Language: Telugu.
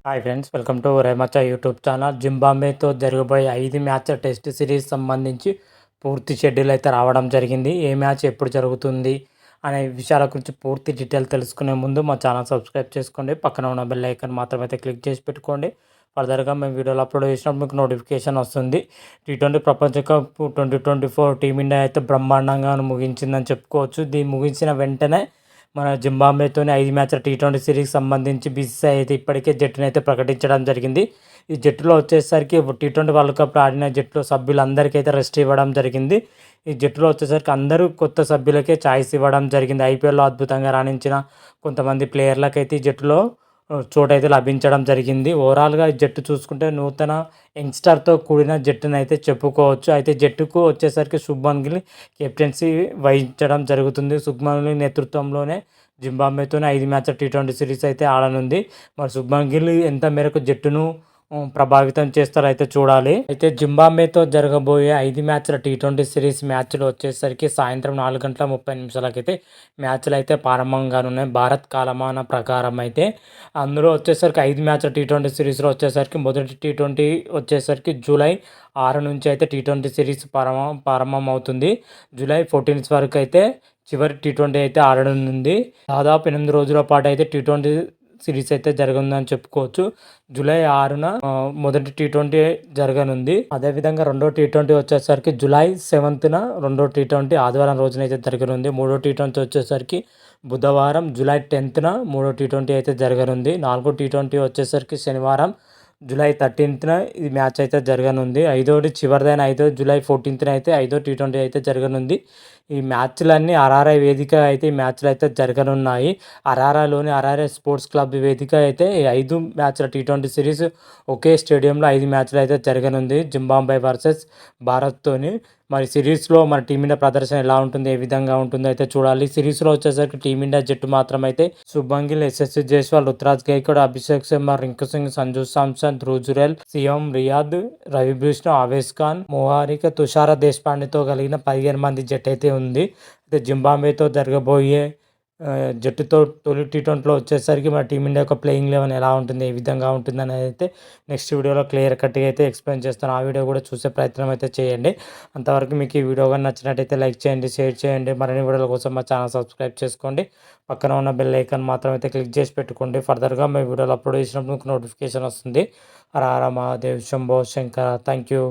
హాయ్ ఫ్రెండ్స్, వెల్కమ్ టు రేమచ్చ యూట్యూబ్ ఛానల్. జింబాబ్వేతో జరగబోయే 5 మ్యాచ్ల టెస్ట్ సిరీస్ సంబంధించి పూర్తి షెడ్యూల్ అయితే రావడం జరిగింది. ఏ మ్యాచ్ ఎప్పుడు జరుగుతుంది అనే విషయాల గురించి పూర్తి డీటెయిల్ తెలుసుకునే ముందు మా ఛానల్ సబ్స్క్రైబ్ చేసుకోండి. పక్కన ఉన్న బెల్ ఐకాన్ మాత్రం అయితే క్లిక్ చేసి పెట్టుకోండి. ఫర్దర్గా మేము వీడియోలు అప్లోడ్ చేసినప్పుడు మీకు నోటిఫికేషన్ వస్తుంది. టీ20 ప్రపంచ కప్ 2024 టీమిండియా అయితే బ్రహ్మాండంగా ముగించిందని చెప్పుకోవచ్చు. దీన్ని ముగించిన వెంటనే మన జింబాబ్వేతోనే 5 మ్యాచ్ల టీ20 సిరీస్ సంబంధించి బీసీసీఐ అయితే ఇప్పటికే జట్టును అయితే ప్రకటించడం జరిగింది. ఈ జట్టులో వచ్చేసరికి టీ20 వరల్డ్ కప్ ఆడిన జట్టులో సభ్యులందరికీ అయితే రెస్ట్ ఇవ్వడం జరిగింది. ఈ జట్టులో వచ్చేసరికి అందరూ కొత్త సభ్యులకే ఛాయిస్ ఇవ్వడం జరిగింది. ఐపీఎల్లో అద్భుతంగా రాణించిన కొంతమంది ప్లేయర్లకైతే ఈ జట్టులో చోటైతే లభించడం జరిగింది. ఓవరాల్గా ఈ జట్టు చూసుకుంటే నూతన యంగ్స్టర్తో కూడిన జట్టును అయితే చెప్పుకోవచ్చు. అయితే జట్టుకు వచ్చేసరికి శుభ్మన్ గిల్ కెప్టెన్సీ వహించడం జరుగుతుంది. శుభ్మన్ గిల్ నేతృత్వంలోనే జింబాబ్వేతోనే 5 మ్యాచ్ల టీ20 సిరీస్ అయితే ఆడనుంది. మరి శుభ్మన్ గిల్ ఎంత మేరకు జట్టును ప్రభావితం చేస్తారో అయితే చూడాలి. అయితే జింబాబ్వేతో జరగబోయే 5 మ్యాచ్ల టీ20 సిరీస్ మ్యాచ్లు వచ్చేసరికి సాయంత్రం 4:30 అయితే మ్యాచ్లు అయితే ప్రారంభం కానున్నాయి భారత్ కాలమాన ప్రకారం. అయితే అందులో వచ్చేసరికి 5 మ్యాచ్ల టీ20 సిరీస్లో వచ్చేసరికి మొదటి టీ20 వచ్చేసరికి జూలై 6 నుంచి అయితే టీ20 సిరీస్ ప్రారంభం అవుతుంది. జూలై 14 వరకు అయితే చివరి టీ20 అయితే ఆడనుంది. దాదాపు 8 రోజుల పాటు అయితే టీ20 సిరీస్ అయితే జరగనుందని చెప్పుకోవచ్చు. జూలై 6న మొదటి టీ20 జరగనుంది. అదేవిధంగా రెండో టీ20 వచ్చేసరికి జూలై 7న రెండో టీ20 ఆదివారం రోజున అయితే జరగనుంది. మూడో టీ20 వచ్చేసరికి బుధవారం జూలై 10న మూడో టీ20 అయితే జరగనుంది. నాలుగో టీ20 వచ్చేసరికి శనివారం జూలై 13న ఈ మ్యాచ్ అయితే జరగనుంది. చివరిదైన జూలై 14న అయితే ఐదో టీ20 అయితే జరగనుంది. ఈ మ్యాచ్లన్నీ ఆర్ఆర్ఐ వేదిక అయితే ఈ మ్యాచ్లు అయితే జరగనున్నాయి. ఆర్ఆర్ఐలోని ఆర్ఆర్ఐ స్పోర్ట్స్ క్లబ్ వేదిక అయితే ఈ 5 మ్యాచ్ల టీ20 సిరీస్ ఒకే స్టేడియంలో 5 మ్యాచ్లు అయితే జరగనుంది జింబాబ్వే వర్సెస్ భారత్తోని. మరి సిరీస్లో మన టీమిండియా ప్రదర్శన ఎలా ఉంటుంది, ఏ విధంగా ఉంటుందో అయితే చూడాలి. సిరీస్లో వచ్చేసరికి టీమిండియా జట్టు మాత్రం అయితే శుభ్మన్ గిల్, యశస్వి జైస్వాల్, రుతురాజ్ గైక్వాడ్, అభిషేక్ శర్మ, రింకు సింగ్, సంజు సామ్సన్, ధ్రువ్ జురెల్, సియోమ్ రియాద్, రవి బిష్ణోయ్, ఆవేశ్ ఖాన్, మోహారిక, తుషార దేశపాండేతో కలిగిన 15 మంది జట్టు అయితే ఉంది. అయితే జింబాబ్వేతో జరగబోయే జట్టుతో తొలి టీ20లో వచ్చేసరికి మన టీమిండియా యొక్క ప్లేయింగ్ 11 ఎలా ఉంటుంది, ఏ విధంగా ఉంటుంది అనేది అయితే నెక్స్ట్ వీడియోలో క్లియర్ కట్గా అయితే ఎక్స్ప్లెయిన్ చేస్తాను. ఆ వీడియో కూడా చూసే ప్రయత్నం అయితే చేయండి. అంతవరకు మీకు ఈ వీడియో కానీ నచ్చినట్టయితే లైక్ చేయండి, షేర్ చేయండి. మరిన్ని వీడియోల కోసం మా ఛానల్ సబ్స్క్రైబ్ చేసుకోండి. పక్కన ఉన్న బెల్ ఐకాన్ మాత్రం అయితే క్లిక్ చేసి పెట్టుకోండి. ఫర్దర్గా మేము వీడియోలు అప్లోడ్ చేసినప్పుడు మీకు నోటిఫికేషన్ వస్తుంది. హర హర మహాదేవ్, శంభో శంకర. Thank you.